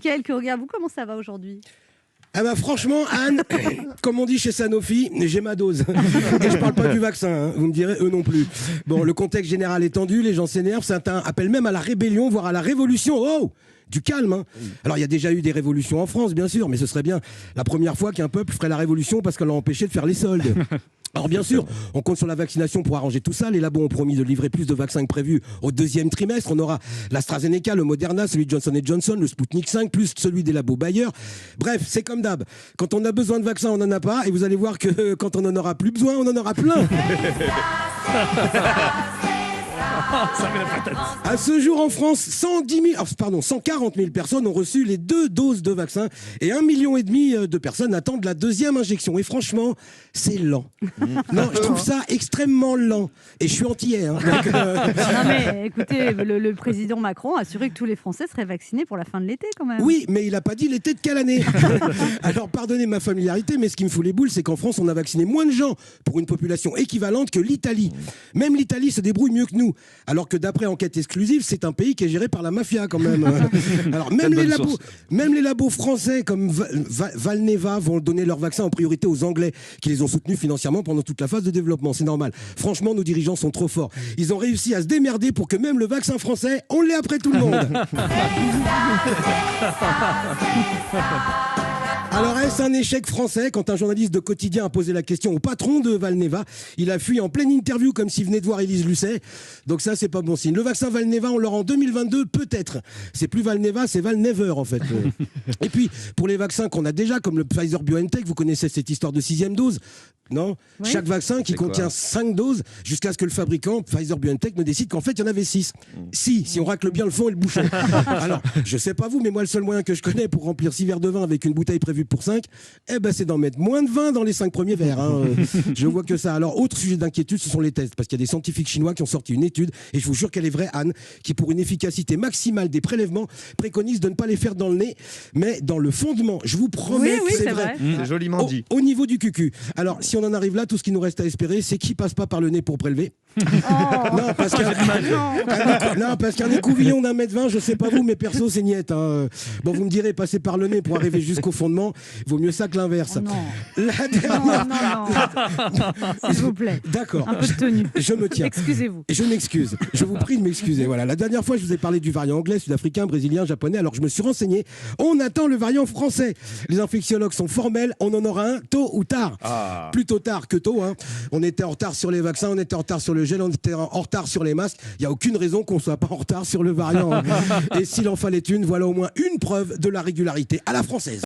Mickaël Kurgan, vous, comment ça va aujourd'hui? Ah bah franchement, Anne, comme on dit chez Sanofi, j'ai ma dose. Et je parle pas du vaccin, hein. Vous me direz, eux non plus. Bon, le contexte général est tendu, les gens s'énervent, certains appellent même à la rébellion, voire à la révolution. Oh, du calme, hein. Alors il y a déjà eu des révolutions en France, bien sûr, mais ce serait bien la première fois qu'un peuple ferait la révolution parce qu'on l'a empêché de faire les soldes. Alors bien sûr, on compte sur la vaccination pour arranger tout ça. Les labos ont promis de livrer plus de vaccins que prévu au 2e trimestre. On aura l'AstraZeneca, le Moderna, celui de Johnson & Johnson, le Sputnik 5, plus celui des labos Bayer. Bref, c'est comme d'hab. Quand on a besoin de vaccins, on n'en a pas. Et vous allez voir que quand on n'en aura plus besoin, on en aura plein. À ce jour, en France, 140 000 personnes ont reçu les 2 doses de vaccin et 1,5 million de personnes attendent la 2e injection. Et franchement, c'est lent. Non, je trouve ça extrêmement lent. Et je suis antillais. Hein, donc, Non mais écoutez, le président Macron a assuré que tous les Français seraient vaccinés pour la fin de l'été quand même. Oui, mais il n'a pas dit l'été de quelle année. Alors pardonnez ma familiarité, mais ce qui me fout les boules, c'est qu'en France, on a vacciné moins de gens pour une population équivalente que l'Italie. Même l'Italie se débrouille mieux que nous. Alors que d'après enquête exclusive, c'est un pays qui est géré par la mafia quand même. Alors même les labos français comme Valneva vont donner leur vaccin en priorité aux Anglais qui les ont soutenus financièrement pendant toute la phase de développement. C'est normal. Franchement, nos dirigeants sont trop forts. Ils ont réussi à se démerder pour que même le vaccin français, on l'ait après tout le monde. Alors est-ce un échec français quand un journaliste de quotidien a posé la question au patron de Valneva? Il a fui en pleine interview comme s'il venait de voir Élise Lucet. Donc ça, c'est pas bon signe. Le vaccin Valneva, on l'aura en 2022 peut-être. C'est plus Valneva, c'est Valnever en fait. Et puis, pour les vaccins qu'on a déjà, comme le Pfizer-BioNTech, vous connaissez cette histoire de 6e dose? Non, oui. Chaque vaccin qui contient 5 doses jusqu'à ce que le fabricant Pfizer-BioNTech ne décide qu'en fait il y en avait 6. Si on racle bien le fond et le bouchon. Alors, je sais pas vous, mais moi le seul moyen que je connais pour remplir 6 verres de vin avec une bouteille prévue pour 5, c'est d'en mettre moins de 20 dans les 5 premiers verres. Hein. Je vois que ça. Alors, autre sujet d'inquiétude, ce sont les tests, parce qu'il y a des scientifiques chinois qui ont sorti une étude, et je vous jure qu'elle est vraie, Anne, qui pour une efficacité maximale des prélèvements préconise de ne pas les faire dans le nez, mais dans le fondement. Je vous promets que c'est vrai. C'est joliment dit. Au niveau du cucu. Alors, si on en arrive là, tout ce qui nous reste à espérer, c'est qu'il passe pas par le nez pour prélever. Non, parce qu'un écouvillon d'1,20 m, je sais pas vous, mais perso, c'est niette. Hein. Bon, vous me direz, passer par le nez pour arriver jusqu'au fondement, vaut mieux ça que l'inverse. Non. S'il vous plaît. D'accord. Un peu de tenue. Je me tiens. Excusez-vous. Je m'excuse. Je vous prie de m'excuser. Voilà. La dernière fois, je vous ai parlé du variant anglais, sud-africain, brésilien, japonais. Alors, je me suis renseigné. On attend le variant français. Les infectiologues sont formels. On en aura un tôt ou tard. Plutôt tard que tôt. Hein. On était en retard sur les vaccins, on était en retard sur le gel, on était en retard sur les masques. Il n'y a aucune raison qu'on ne soit pas en retard sur le variant. Et s'il en fallait une, voilà au moins une preuve de la régularité à la française.